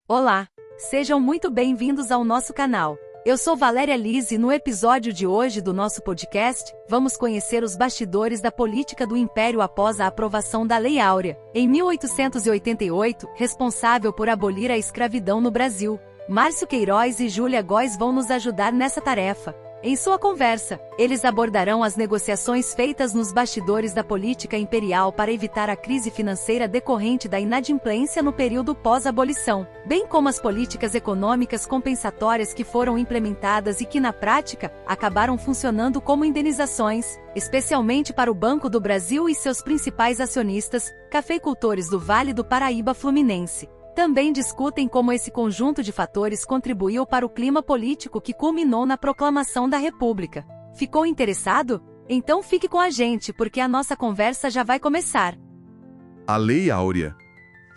Olá! Sejam muito bem-vindos ao nosso canal. Eu sou Valéria Liz e no episódio de hoje do nosso podcast, vamos conhecer os bastidores da política do Império após a aprovação da Lei Áurea, em 1888, responsável por abolir a escravidão no Brasil. Márcio Queiroz e Júlia Góes vão nos ajudar nessa tarefa. Em sua conversa, eles abordarão as negociações feitas nos bastidores da política imperial para evitar a crise financeira decorrente da inadimplência no período pós-abolição, bem como as políticas econômicas compensatórias que foram implementadas e que, na prática, acabaram funcionando como indenizações, especialmente para o Banco do Brasil e seus principais acionistas, cafeicultores do Vale do Paraíba Fluminense. Também discutem como esse conjunto de fatores contribuiu para o clima político que culminou na proclamação da República. Ficou interessado? Então fique com a gente, porque a nossa conversa já vai começar. A Lei Áurea,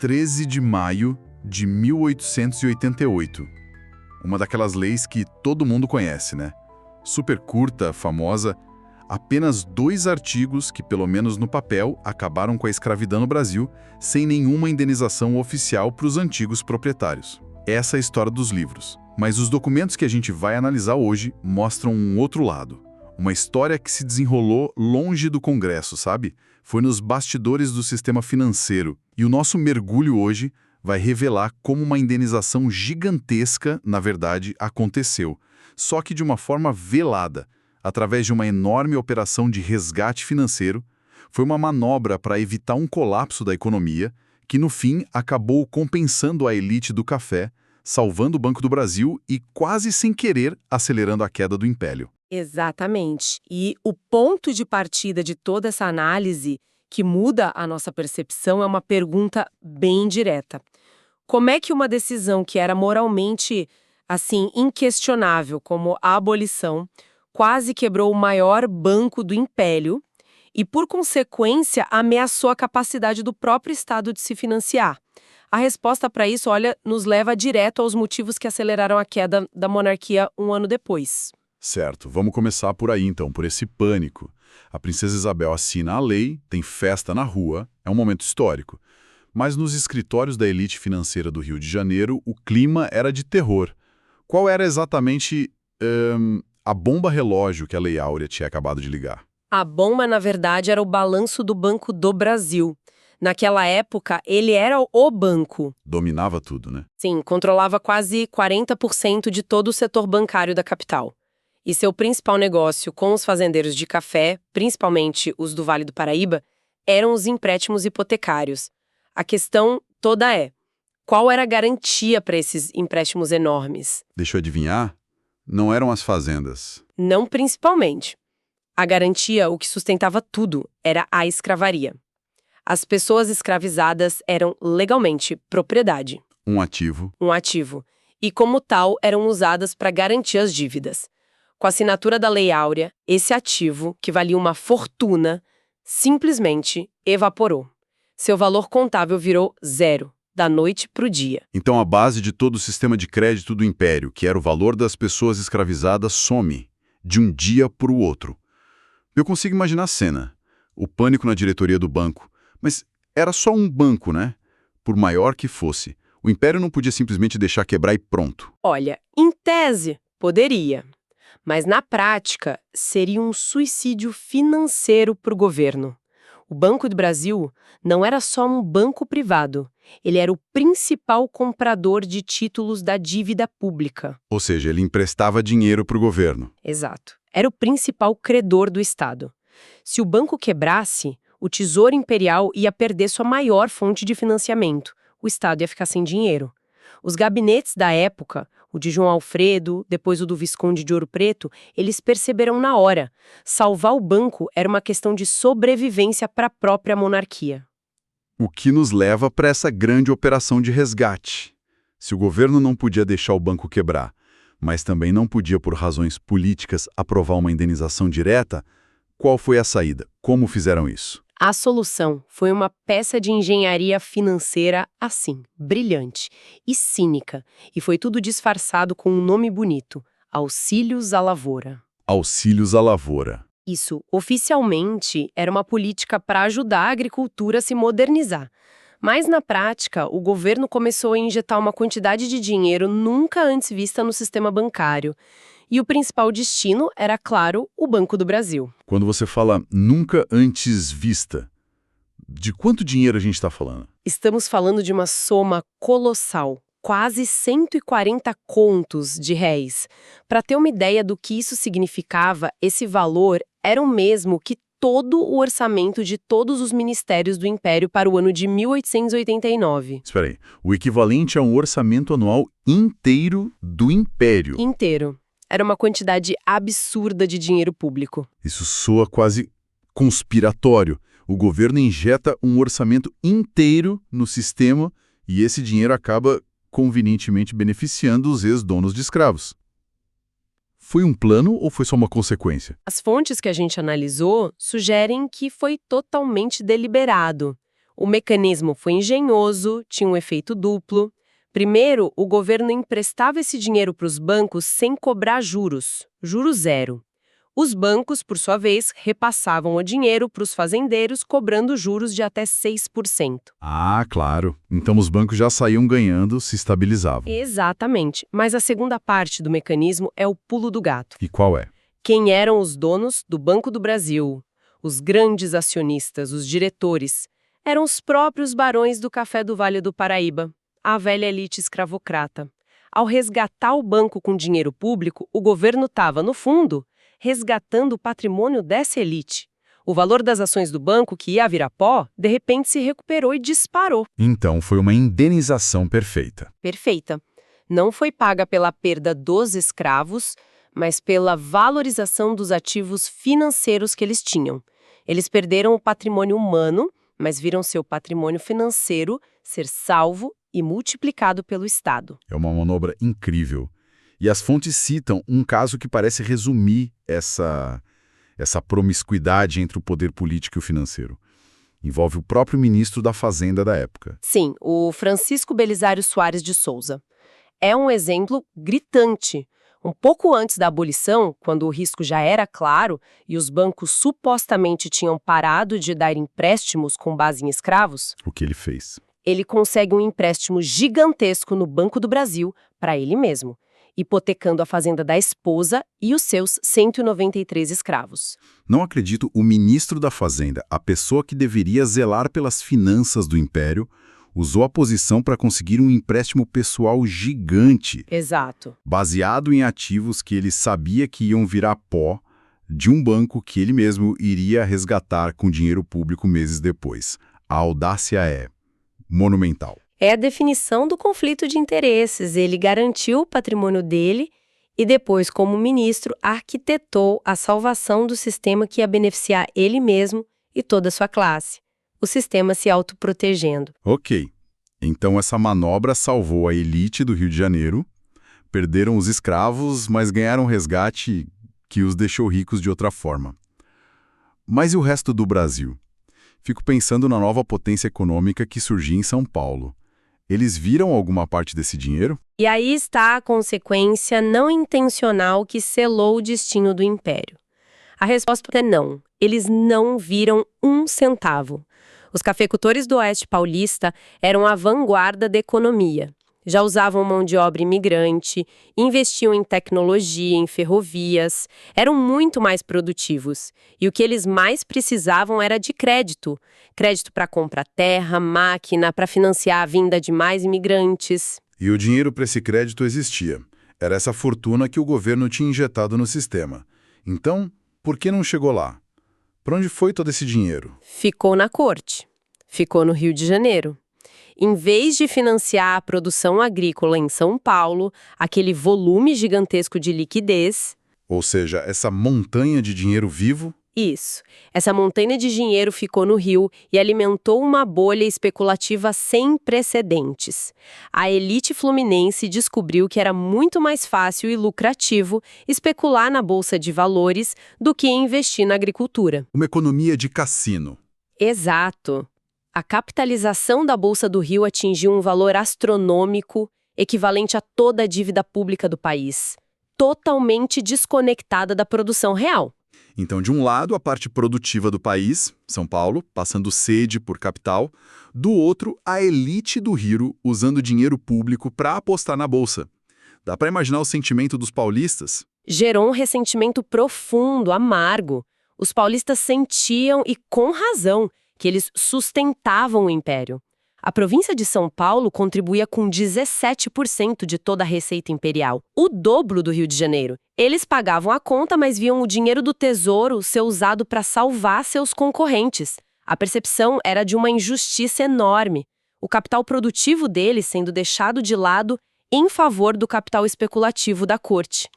13 de maio de 1888. Uma daquelas leis que todo mundo conhece, né? Super curta, famosa, apenas 2 artigos que, pelo menos no papel, acabaram com a escravidão no Brasil, sem nenhuma indenização oficial para os antigos proprietários. Essa é a história dos livros. Mas os documentos que a gente vai analisar hoje mostram um outro lado. Uma história que se desenrolou longe do Congresso, sabe? Foi nos bastidores do sistema financeiro. E o nosso mergulho hoje vai revelar como uma indenização gigantesca, na verdade, aconteceu. Só que de uma forma velada, através de uma enorme operação de resgate financeiro. Foi uma manobra para evitar um colapso da economia, que no fim acabou compensando a elite do café, salvando o Banco do Brasil e, quase sem querer, acelerando a queda do Império. Exatamente. E o ponto de partida de toda essa análise, que muda a nossa percepção, é uma pergunta bem direta. Como é que uma decisão que era moralmente, inquestionável, como a abolição, quase quebrou o maior banco do Império e, por consequência, ameaçou a capacidade do próprio Estado de se financiar? A resposta para isso, nos leva direto aos motivos que aceleraram a queda da monarquia um ano depois. Certo, vamos começar por aí então, por esse pânico. A princesa Isabel assina a lei, tem festa na rua, é um momento histórico. Mas nos escritórios da elite financeira do Rio de Janeiro, o clima era de terror. Qual era exatamente a bomba relógio que a Lei Áurea tinha acabado de ligar? A bomba, na verdade, era o balanço do Banco do Brasil. Naquela época, ele era o banco. Dominava tudo, né? Sim, controlava quase 40% de todo o setor bancário da capital. E seu principal negócio com os fazendeiros de café, principalmente os do Vale do Paraíba, eram os empréstimos hipotecários. A questão toda é, qual era a garantia para esses empréstimos enormes? Deixa eu adivinhar? Não eram as fazendas. Não principalmente. A garantia, o que sustentava tudo, era a escravaria. As pessoas escravizadas eram legalmente propriedade. Um ativo. Um ativo. E como tal, eram usadas para garantir as dívidas. Com a assinatura da Lei Áurea, esse ativo, que valia uma fortuna, simplesmente evaporou. Seu valor contável virou zero, da noite para o dia. Então a base de todo o sistema de crédito do Império, que era o valor das pessoas escravizadas, some, de um dia para o outro. Eu consigo imaginar a cena, o pânico na diretoria do banco, mas era só um banco, né? Por maior que fosse, o Império não podia simplesmente deixar quebrar e pronto. Olha, em tese, poderia. Mas na prática, seria um suicídio financeiro para o governo. O Banco do Brasil não era só um banco privado, ele era o principal comprador de títulos da dívida pública. Ou seja, ele emprestava dinheiro para o governo. Exato. Era o principal credor do Estado. Se o banco quebrasse, o Tesouro Imperial ia perder sua maior fonte de financiamento. O Estado ia ficar sem dinheiro. Os gabinetes da época, o de João Alfredo, depois o do Visconde de Ouro Preto, eles perceberam na hora. Salvar o banco era uma questão de sobrevivência para a própria monarquia. O que nos leva para essa grande operação de resgate. Se o governo não podia deixar o banco quebrar, mas também não podia, por razões políticas, aprovar uma indenização direta, qual foi a saída? Como fizeram isso? A solução foi uma peça de engenharia financeira brilhante e cínica, e foi tudo disfarçado com um nome bonito, Auxílios à Lavoura. Auxílios à Lavoura. Isso, oficialmente, era uma política para ajudar a agricultura a se modernizar. Mas, na prática, o governo começou a injetar uma quantidade de dinheiro nunca antes vista no sistema bancário. E o principal destino era, claro, o Banco do Brasil. Quando você fala nunca antes vista, de quanto dinheiro a gente está falando? Estamos falando de uma soma colossal, quase 140 contos de réis. Para ter uma ideia do que isso significava, esse valor era o mesmo que todo o orçamento de todos os ministérios do Império para o ano de 1889. Espera aí, o equivalente a um orçamento anual inteiro do Império. Inteiro. Era uma quantidade absurda de dinheiro público. Isso soa quase conspiratório. O governo injeta um orçamento inteiro no sistema e esse dinheiro acaba convenientemente beneficiando os ex-donos de escravos. Foi um plano ou foi só uma consequência? As fontes que a gente analisou sugerem que foi totalmente deliberado. O mecanismo foi engenhoso, tinha um efeito duplo. Primeiro, o governo emprestava esse dinheiro para os bancos sem cobrar juros, juro zero. Os bancos, por sua vez, repassavam o dinheiro para os fazendeiros, cobrando juros de até 6%. Ah, claro. Então os bancos já saíam ganhando, se estabilizavam. Exatamente. Mas a segunda parte do mecanismo é o pulo do gato. E qual é? Quem eram os donos do Banco do Brasil? Os grandes acionistas, os diretores. Eram os próprios barões do Café do Vale do Paraíba, a velha elite escravocrata. Ao resgatar o banco com dinheiro público, o governo estava, no fundo, resgatando o patrimônio dessa elite. O valor das ações do banco, que ia virar pó, de repente se recuperou e disparou. Então foi uma indenização perfeita. Perfeita. Não foi paga pela perda dos escravos, mas pela valorização dos ativos financeiros que eles tinham. Eles perderam o patrimônio humano, mas viram seu patrimônio financeiro ser salvo e multiplicado pelo Estado. É uma manobra incrível. E as fontes citam um caso que parece resumir essa promiscuidade entre o poder político e o financeiro. Envolve o próprio ministro da Fazenda da época. Sim, o Francisco Belisário Soares de Souza. É um exemplo gritante. Um pouco antes da abolição, quando o risco já era claro e os bancos supostamente tinham parado de dar empréstimos com base em escravos, O que ele fez? ele consegue um empréstimo gigantesco no Banco do Brasil para ele mesmo, hipotecando a fazenda da esposa e os seus 193 escravos. Não acredito, o ministro da Fazenda, a pessoa que deveria zelar pelas finanças do Império, usou a posição para conseguir um empréstimo pessoal gigante, Exato. baseado em ativos que ele sabia que iam virar pó, de um banco que ele mesmo iria resgatar com dinheiro público meses depois. A audácia é monumental. É a definição do conflito de interesses. Ele garantiu o patrimônio dele e depois, como ministro, arquitetou a salvação do sistema que ia beneficiar ele mesmo e toda a sua classe. O sistema se autoprotegendo. Ok, então essa manobra salvou a elite do Rio de Janeiro, perderam os escravos, mas ganharam um resgate que os deixou ricos de outra forma. Mas e o resto do Brasil? Fico pensando na nova potência econômica que surgia em São Paulo. Eles viram alguma parte desse dinheiro? E aí está a consequência não intencional que selou o destino do Império. A resposta é não. Eles não viram um centavo. Os cafeicultores do Oeste Paulista eram a vanguarda da economia. Já usavam mão de obra imigrante, investiam em tecnologia, em ferrovias, eram muito mais produtivos. E o que eles mais precisavam era de crédito. Crédito para comprar terra, máquina, para financiar a vinda de mais imigrantes. E o dinheiro para esse crédito existia. Era essa fortuna que o governo tinha injetado no sistema. Então, por que não chegou lá? Para onde foi todo esse dinheiro? Ficou na corte. Ficou no Rio de Janeiro. Em vez de financiar a produção agrícola em São Paulo, aquele volume gigantesco de liquidez... Ou seja, essa montanha de dinheiro vivo? Isso. Essa montanha de dinheiro ficou no Rio e alimentou uma bolha especulativa sem precedentes. A elite fluminense descobriu que era muito mais fácil e lucrativo especular na bolsa de valores do que investir na agricultura. Uma economia de cassino. Exato. A capitalização da Bolsa do Rio atingiu um valor astronômico, equivalente a toda a dívida pública do país, totalmente desconectada da produção real. Então, de um lado, a parte produtiva do país, São Paulo, passando sede por capital. Do outro, a elite do Rio usando dinheiro público para apostar na bolsa. Dá para imaginar o sentimento dos paulistas? Gerou um ressentimento profundo, amargo. Os paulistas sentiam, e com razão, que eles sustentavam o império. A província de São Paulo contribuía com 17% de toda a receita imperial, o dobro do Rio de Janeiro. Eles pagavam a conta, mas viam o dinheiro do tesouro ser usado para salvar seus concorrentes. A percepção era de uma injustiça enorme. O capital produtivo deles sendo deixado de lado em favor do capital especulativo da corte.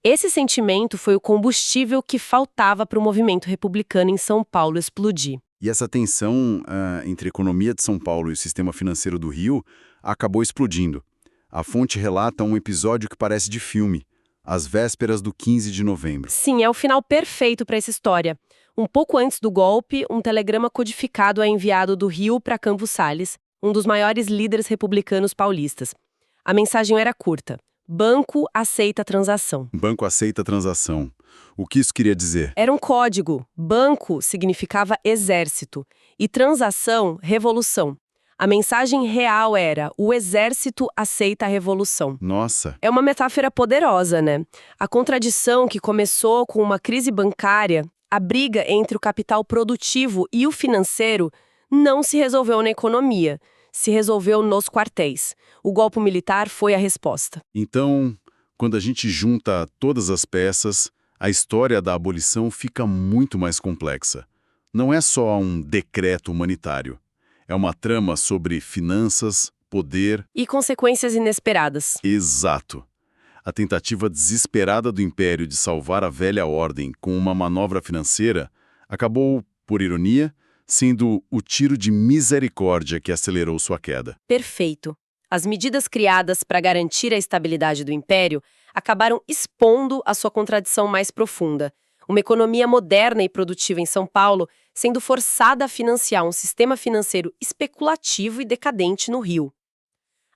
Esse sentimento foi o combustível que faltava para o movimento republicano em São Paulo explodir. E essa tensão entre a economia de São Paulo e o sistema financeiro do Rio acabou explodindo. A fonte relata um episódio que parece de filme, às vésperas do 15 de novembro. Sim, é o final perfeito para essa história. Um pouco antes do golpe, um telegrama codificado é enviado do Rio para Campos Salles, um dos maiores líderes republicanos paulistas. A mensagem era curta: banco aceita a transação. Banco aceita a transação. O que isso queria dizer? Era um código. Banco significava exército e transação, revolução. A mensagem real era: o exército aceita a revolução. Nossa! É uma metáfora poderosa, né? A contradição que começou com uma crise bancária, a briga entre o capital produtivo e o financeiro, não se resolveu na economia, se resolveu nos quartéis. O golpe militar foi a resposta. Então, quando a gente junta todas as peças, a história da abolição fica muito mais complexa. Não é só um decreto humanitário. É uma trama sobre finanças, poder... E consequências inesperadas. Exato. A tentativa desesperada do Império de salvar a velha ordem com uma manobra financeira acabou, por ironia, sendo o tiro de misericórdia que acelerou sua queda. Perfeito. As medidas criadas para garantir a estabilidade do Império acabaram expondo a sua contradição mais profunda. Uma economia moderna e produtiva em São Paulo sendo forçada a financiar um sistema financeiro especulativo e decadente no Rio.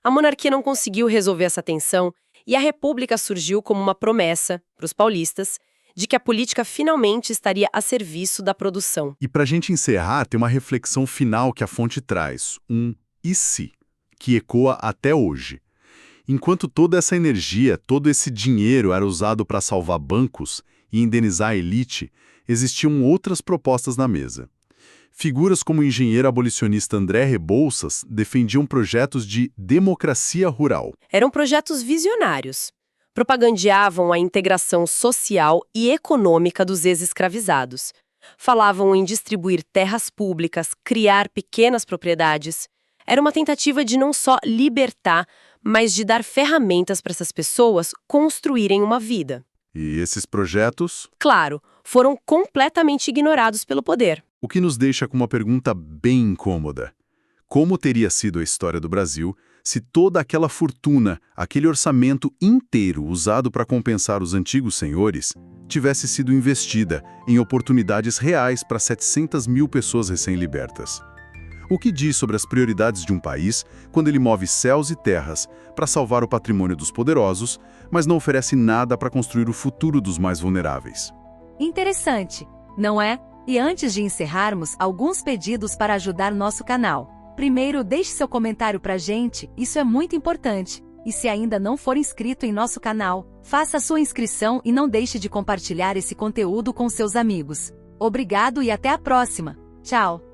A monarquia não conseguiu resolver essa tensão e a República surgiu como uma promessa, para os paulistas, de que a política finalmente estaria a serviço da produção. E para a gente encerrar, tem uma reflexão final que a fonte traz, um "e se?", que ecoa até hoje. Enquanto toda essa energia, todo esse dinheiro era usado para salvar bancos e indenizar a elite, existiam outras propostas na mesa. Figuras como o engenheiro abolicionista André Rebouças defendiam projetos de democracia rural. Eram projetos visionários. Propagandeavam a integração social e econômica dos ex-escravizados. Falavam em distribuir terras públicas, criar pequenas propriedades. Era uma tentativa de não só libertar, mas de dar ferramentas para essas pessoas construírem uma vida. E esses projetos? Claro, foram completamente ignorados pelo poder. O que nos deixa com uma pergunta bem incômoda. Como teria sido a história do Brasil se toda aquela fortuna, aquele orçamento inteiro usado para compensar os antigos senhores, tivesse sido investida em oportunidades reais para 700 mil pessoas recém-libertas? O que diz sobre as prioridades de um país quando ele move céus e terras para salvar o patrimônio dos poderosos, mas não oferece nada para construir o futuro dos mais vulneráveis? Interessante, não é? E antes de encerrarmos, alguns pedidos para ajudar nosso canal. Primeiro, deixe seu comentário pra gente, isso é muito importante. E se ainda não for inscrito em nosso canal, faça sua inscrição e não deixe de compartilhar esse conteúdo com seus amigos. Obrigado e até a próxima. Tchau!